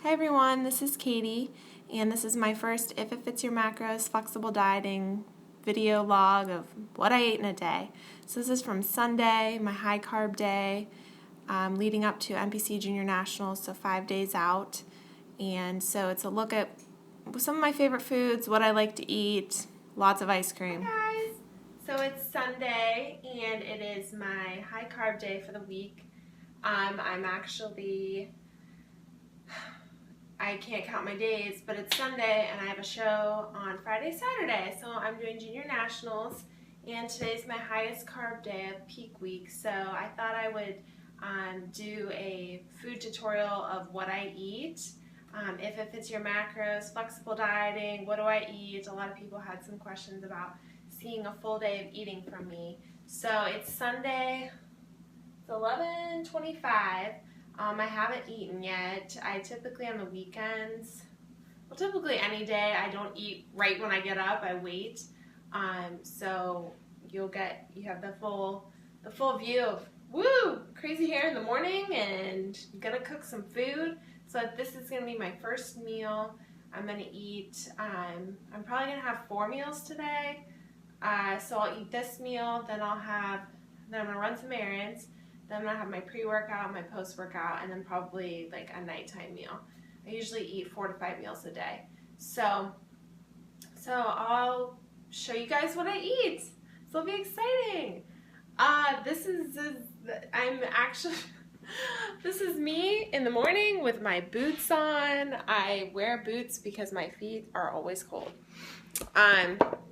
Hi everyone, this is Katie, and this is my first If It Fits Your Macros flexible dieting video log of what I ate in a day. So this is from Sunday, my high carb day, leading up to NPC Junior Nationals, so 5 days out. And so it's a look at some of my favorite foods, what I like to eat, lots of ice cream. Hi guys! So it's Sunday, and it is my high carb day for the week. I can't count my days, but it's Sunday and I have a show on Friday, Saturday. So I'm doing Junior Nationals, and today's my highest carb day of peak week. So I thought I would do a food tutorial of what I eat. If it fits your macros, flexible dieting, what do I eat? A lot of people had some questions about seeing a full day of eating from me. So it's Sunday, it's 11:25. I haven't eaten yet. I typically on the weekends, well, typically any day, I don't eat right when I get up. I wait. So you have the full view of crazy hair in the morning, and I'm gonna cook some food. So this is gonna be my first meal. I'm gonna eat. I'm probably gonna have 4 meals today. So I'll eat this meal, then I'm gonna run some errands. Then I'm going to have my pre-workout, my post-workout, and then probably like a nighttime meal. I usually eat 4 to 5 meals a day. So I'll show you guys what I eat. So it'll be exciting. This is me in the morning with my boots on. I wear boots because my feet are always cold.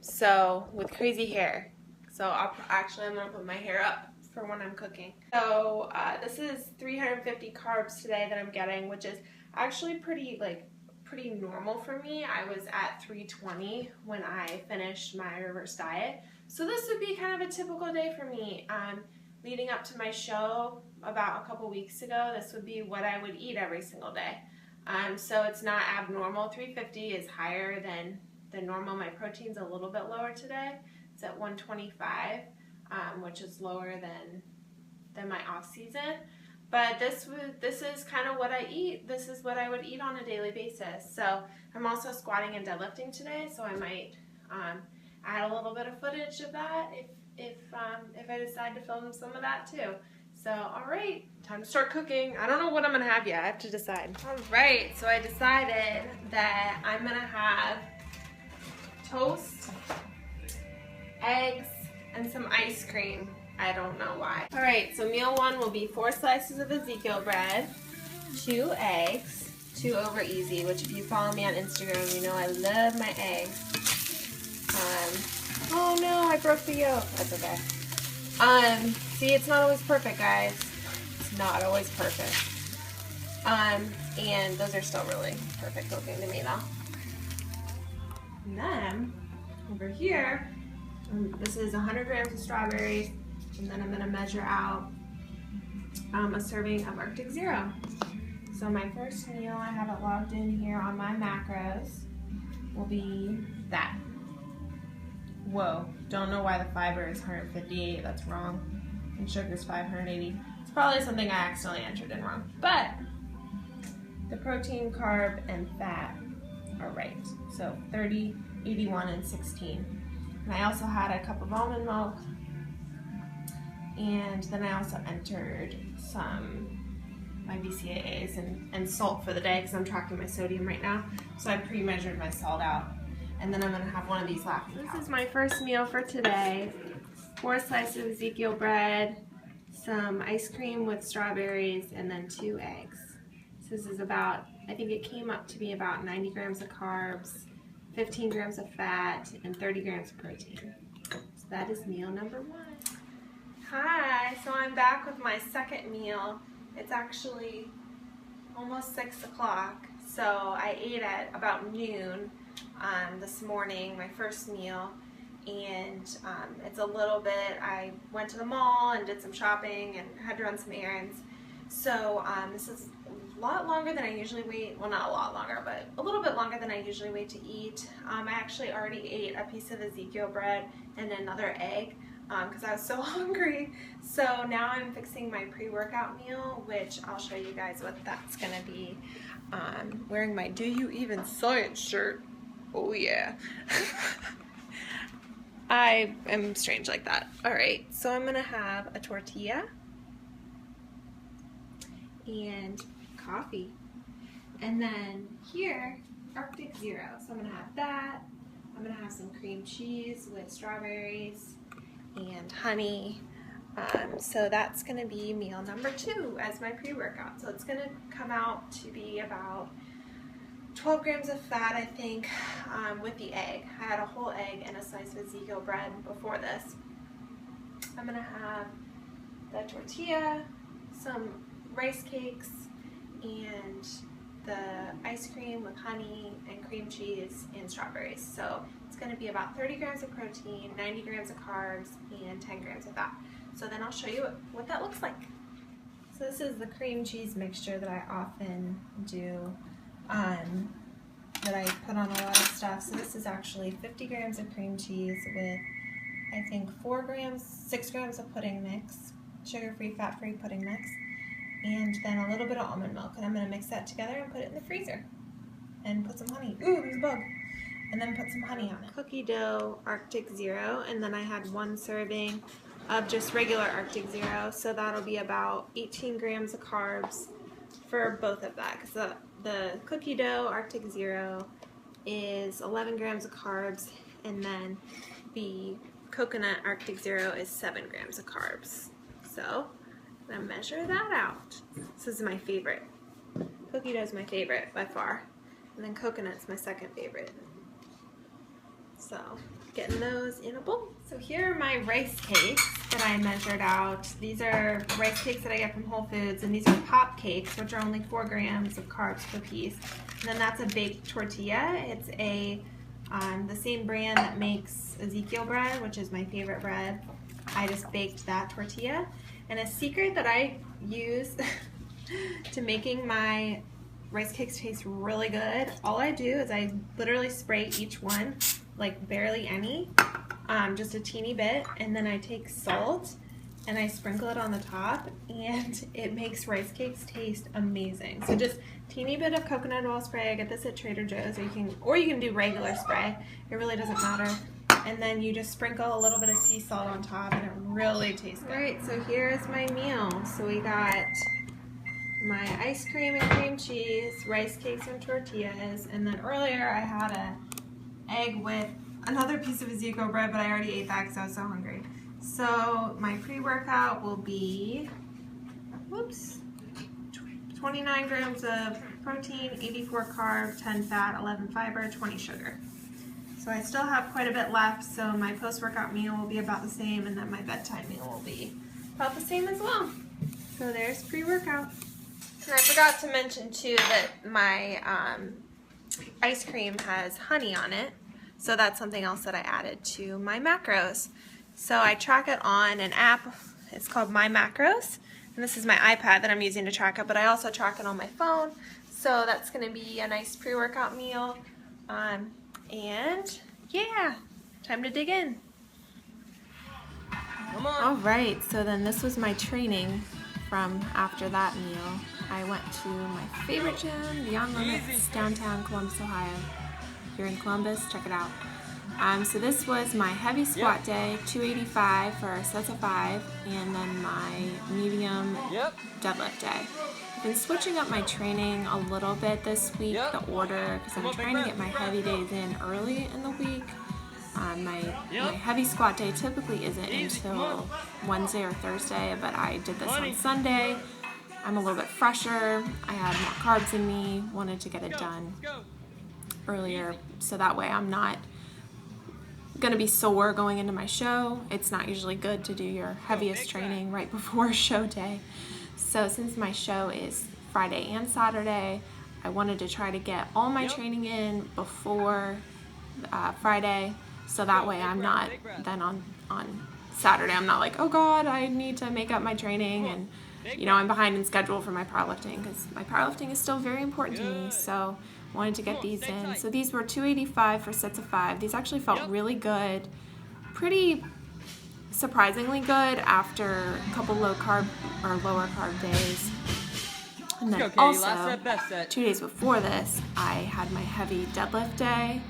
So with crazy hair. So I'm going to put my hair up for when I'm cooking. So this is 350 carbs today that I'm getting, which is actually pretty normal for me. I was at 320 when I finished my reverse diet. So this would be kind of a typical day for me. Leading up to my show about a couple weeks ago, this would be what I would eat every single day. So it's not abnormal. 350 is higher than normal. My protein's a little bit lower today. It's at 125. Which is lower than my off season, but this is kind of what I eat. This is what I would eat on a daily basis. So I'm also squatting and deadlifting today, so I might add a little bit of footage of that if I decide to film some of that too. So all right, time to start cooking. I don't know what I'm gonna have yet. I have to decide. All right, so I decided that I'm gonna have toast, eggs, and some ice cream. I don't know why. All right, so meal 1 will be 4 slices of Ezekiel bread, 2 eggs, 2 over easy, which if you follow me on Instagram, you know I love my eggs. Oh no, I broke the yolk. That's okay. See, it's not always perfect, guys. It's not always perfect. And those are still really perfect looking to me though. And then, over here, this is 100 grams of strawberries, and then I'm going to measure out a serving of Arctic Zero. So my first meal, I have it logged in here on my macros, will be that. Whoa, don't know why the fiber is 158, that's wrong. And sugar is 580. It's probably something I accidentally entered in wrong. But the protein, carb, and fat are right. So 30, 81, and 16. And I also had a cup of almond milk, and then I also entered my BCAAs and salt for the day because I'm tracking my sodium right now. So I pre-measured my salt out, and then I'm going to have one of these left. This is my first meal for today. 4 slices of Ezekiel bread, some ice cream with strawberries, and then 2 eggs. So this is about, I think it came up to be about 90 grams of carbs, 15 grams of fat, and 30 grams of protein. So that is meal number 1. Hi, so I'm back with my second meal. It's actually almost 6 o'clock. So I ate at about noon this morning, my first meal. And it's a little bit, I went to the mall and did some shopping and had to run some errands. So this is a lot longer than I usually wait. Well, not a lot longer, but a little bit longer than I usually wait to eat. I actually already ate a piece of Ezekiel bread and another egg because I was so hungry. So now I'm fixing my pre-workout meal, which I'll show you guys what that's going to be. wearing my Do You Even Science shirt. Oh yeah. I am strange like that. Alright, so I'm gonna have a tortilla and coffee. And then here, Arctic Zero. So I'm gonna have that. I'm gonna have some cream cheese with strawberries and honey. So that's gonna be meal number 2 as my pre-workout. So it's gonna come out to be about 12 grams of fat, I think, with the egg. I had a whole egg and a slice of Ezekiel bread before this. I'm gonna have the tortilla, some rice cakes, and the ice cream with honey and cream cheese and strawberries. So it's going to be about 30 grams of protein, 90 grams of carbs, and 10 grams of fat. So then I'll show you what that looks like. So this is the cream cheese mixture that I often do, that I put on a lot of stuff. So this is actually 50 grams of cream cheese with, I think, 6 grams of pudding mix, sugar-free, fat-free pudding mix, and then a little bit of almond milk, and I'm going to mix that together and put it in the freezer and put some honey. Ooh, there's a bug. And then put some honey on it. Cookie dough Arctic Zero, and then I had 1 serving of just regular Arctic Zero, so that'll be about 18 grams of carbs for both of that, because the cookie dough Arctic Zero is 11 grams of carbs, and then the coconut Arctic Zero is 7 grams of carbs. So I'm gonna measure that out. This is my favorite. Cookie dough is my favorite by far, and then coconut's my second favorite. So getting those in a bowl. So here are my rice cakes that I measured out. These are rice cakes that I get from Whole Foods, and these are pop cakes, which are only 4 grams of carbs per piece. And then that's a baked tortilla. It's the same brand that makes Ezekiel bread, which is my favorite bread. I just baked that tortilla. And a secret that I use to making my rice cakes taste really good, all I do is I literally spray each one, like barely any, just a teeny bit, and then I take salt and I sprinkle it on the top, and it makes rice cakes taste amazing. So just teeny bit of coconut oil spray. I get this at Trader Joe's, or you can do regular spray. It really doesn't matter. And then you just sprinkle a little bit of sea salt on top, and it really tastes good. Alright, so here's my meal. So we got my ice cream and cream cheese, rice cakes and tortillas, and then earlier I had an egg with another piece of Ezekiel bread, but I already ate that because I was so hungry. So my pre-workout will be, 29 grams of protein, 84 carb, 10 fat, 11 fiber, 20 sugar. So I still have quite a bit left, so my post-workout meal will be about the same, and then my bedtime meal will be about the same as well. So there's pre-workout. And I forgot to mention too that my ice cream has honey on it, so that's something else that I added to my macros. So I track it on an app. It's called My Macros, and this is my iPad that I'm using to track it, but I also track it on my phone. So that's going to be a nice pre-workout meal. And yeah, time to dig in. Come on. All right, so then this was my training from after that meal. I went to my favorite gym, Beyond Limits, downtown Columbus, Ohio. If you're in Columbus, check it out. So this was my heavy squat day, 285 for sets of 5, and then my medium deadlift day. I've been switching up my training a little bit this week, the order, because I'm trying to get my heavy days in early in the week. My heavy squat day typically isn't until Wednesday or Thursday, but I did this on Sunday. I'm a little bit fresher. I had more carbs in me, wanted to get it done earlier, so that way I'm not going to be sore going into my show. It's not usually good to do your heaviest training right before show day. So since my show is Friday and Saturday, I wanted to try to get all my training in before Friday, so that way I'm not then on Saturday, I'm not like, oh God, I need to make up my training, and I'm behind in schedule for my powerlifting, because my powerlifting is still very important to me. So wanted to get these in. So these were 285 for sets of 5. These actually felt really good, pretty surprisingly good after a couple lower carb days. And then also, 2 days before this, I had my heavy deadlift day,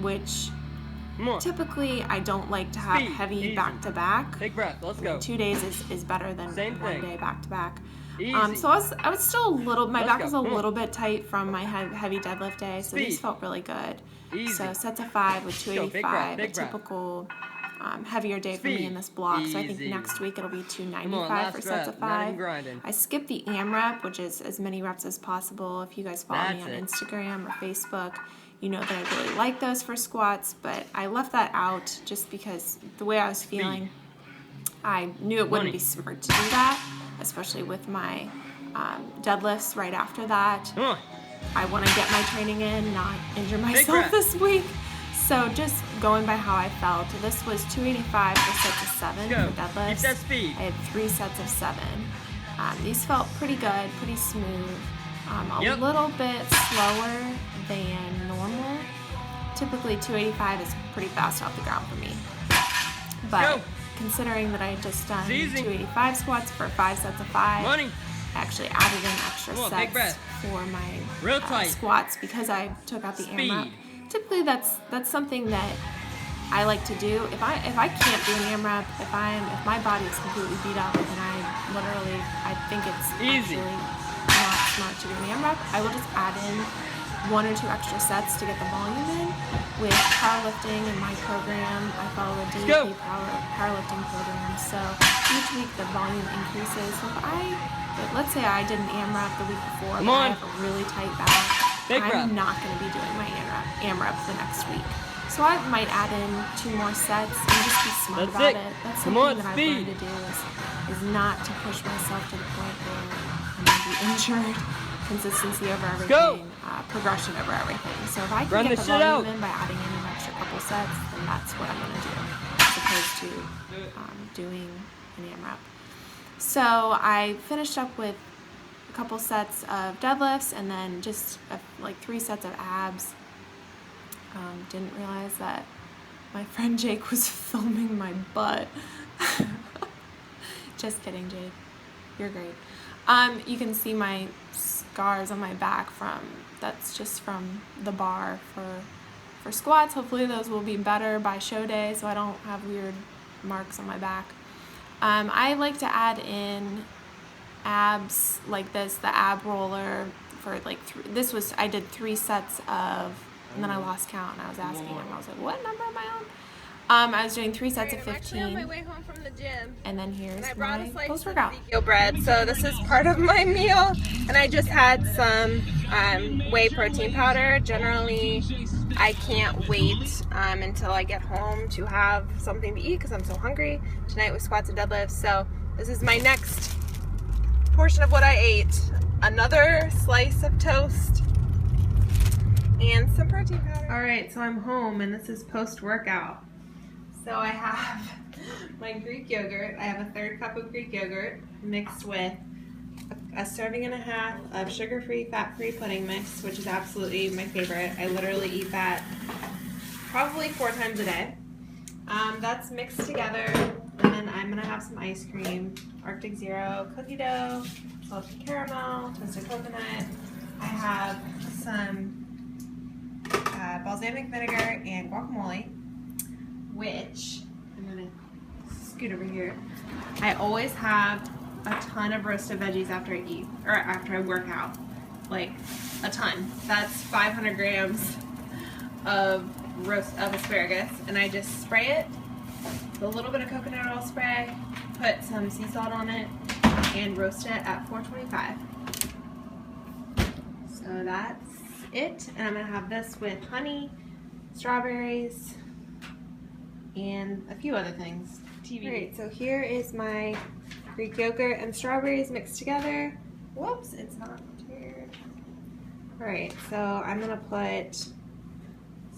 which typically I don't like to have heavy back-to-back. Big breath, let's go. 2 days is better than one day back-to-back. Easy. So I was still a little, my back was a little bit tight from my heavy deadlift day, so these felt really good. Easy. So sets of 5 with 285, a typical heavier day for me in this block. So I think next week it'll be 295 for sets of 5. I skipped the AMRAP, which is as many reps as possible. If you guys follow me on Instagram or Facebook, you know that I really like those for squats, but I left that out just because the way I was feeling, I knew it wouldn't be smart to do that, especially with my deadlifts right after that. I want to get my training in, not injure myself this week. So just going by how I felt, this was 285 for sets of 7 for deadlifts. I had 3 sets of 7. These felt pretty good, pretty smooth. A little bit slower than normal. Typically 285 is pretty fast off the ground for me. But considering that I had just done 285 squats for 5 sets of 5, I actually added in extra sets for my squats because I took out the AMRAP. Typically that's something that I like to do. If I can't do an AMRAP, if my body is completely beat up and I think it's actually not smart to do an AMRAP, I will just add in 1 or 2 extra sets to get the volume in. With powerlifting in my program, I follow a DEP powerlifting program, so each week the volume increases. So let's say I did an AMRAP the week before, but I have a really tight back, I'm not going to be doing my AMRAP the next week. So I might add in 2 more sets and just be smart about it. That's something that I've learned to do is not to push myself to the point where I'm going to be injured. Consistency over everything, progression over everything. So if I can get the volume in by adding in an extra couple sets, then that's what I'm going to do, as opposed to doing an AMRAP. So I finished up with a couple sets of deadlifts and then just like 3 sets of abs. Didn't realize that my friend Jake was filming my butt. Just kidding, Jake. You're great. You can see my scars on my back that's just from the bar for squats. Hopefully those will be better by show day so I don't have weird marks on my back. I like to add in abs like this, the ab roller for like I did 3 sets of, and then I lost count and I was asking him, I was like, what number am I on? I was doing 3 sets of 15. I'm actually on my way home from the gym. And then here's my post-workout. Bread. So this is part of my meal, and I just had some whey protein powder. Generally, I can't wait until I get home to have something to eat because I'm so hungry. Tonight was squats and deadlifts, so this is my next portion of what I ate. Another slice of toast and some protein powder. All right, so I'm home, and this is post-workout. So I have my Greek yogurt. I have a 1/3 cup of Greek yogurt mixed with a 1.5 servings of sugar-free, fat-free pudding mix, which is absolutely my favorite. I literally eat that probably 4 times a day. That's mixed together, and then I'm gonna have some ice cream, Arctic Zero cookie dough, salted caramel, toasted coconut. I have some balsamic vinegar and guacamole, which I'm gonna scoot over here. I always have a ton of roasted veggies after I eat, or after I work out, like a ton. That's 500 grams of asparagus, and I just spray it with a little bit of coconut oil spray, put some sea salt on it, and roast it at 425. So that's it, and I'm gonna have this with honey, strawberries, and a few other things. Alright, so here is my Greek yogurt and strawberries mixed together. Whoops, it's not tiered. Alright, so I'm gonna put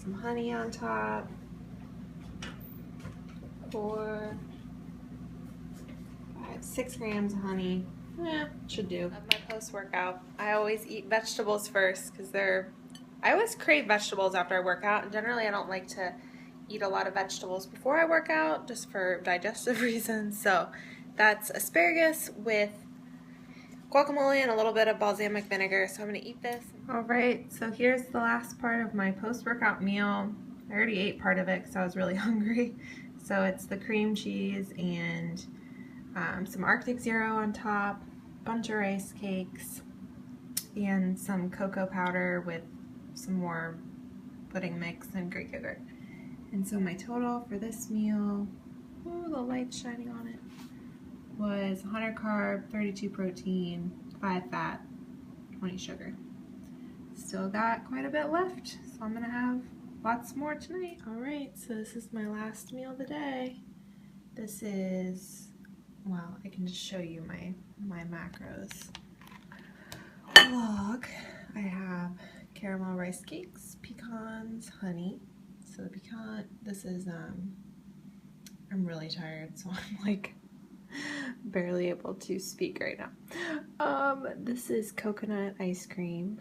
some honey on top. 4, 5, 6 grams of honey. Yeah, should do. My post-workout, I always eat vegetables first because I always crave vegetables after I work out, and generally I don't like to eat a lot of vegetables before I work out just for digestive reasons. So that's asparagus with guacamole and a little bit of balsamic vinegar, so I'm going to eat this. Alright, so here's the last part of my post-workout meal. I already ate part of it because I was really hungry. So it's the cream cheese and some Arctic Zero on top, a bunch of rice cakes, and some cocoa powder with some more pudding mix and Greek yogurt. And so my total for this meal, ooh, the light's shining on it, was 100 carb, 32 protein, 5 fat, 20 sugar. Still got quite a bit left, so I'm gonna have lots more tonight. Alright, so this is my last meal of the day. This is, well, I can just show you my macros. Log, I have caramel rice cakes, pecans, honey. So the pecan, this is, I'm really tired, so I'm like barely able to speak right now. This is coconut ice cream,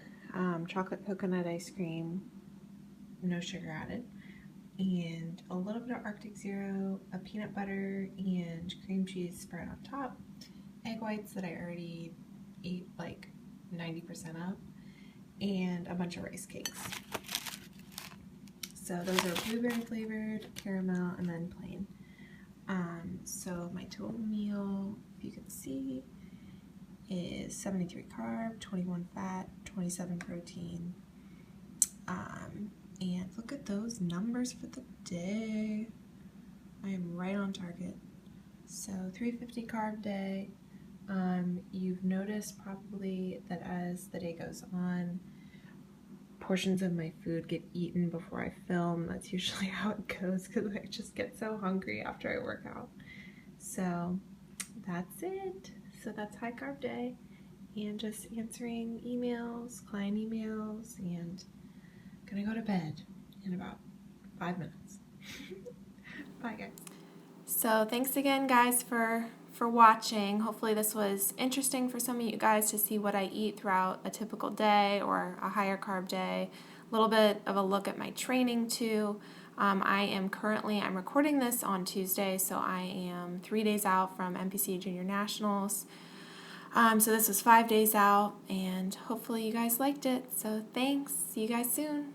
chocolate coconut ice cream, no sugar added, and a little bit of Arctic Zero, a peanut butter and cream cheese spread on top, egg whites that I already ate like 90% of, and a bunch of rice cakes. So those are blueberry flavored, caramel, and then plain. So my total meal, if you can see, is 73 carb, 21 fat, 27 protein. And look at those numbers for the day. I am right on target. So 350 carb day. You've noticed probably that as the day goes on, portions of my food get eaten before I film. That's usually how it goes because I just get so hungry after I work out. So that's it. So that's high carb day and just answering emails, client emails, and gonna go to bed in about 5 minutes. Bye guys. So thanks again guys for watching. Hopefully this was interesting for some of you guys to see what I eat throughout a typical day or a higher carb day. A little bit of a look at my training too. I'm recording this on Tuesday, so I am 3 days out from NPC Junior Nationals. So this was 5 days out, and hopefully you guys liked it. So thanks. See you guys soon.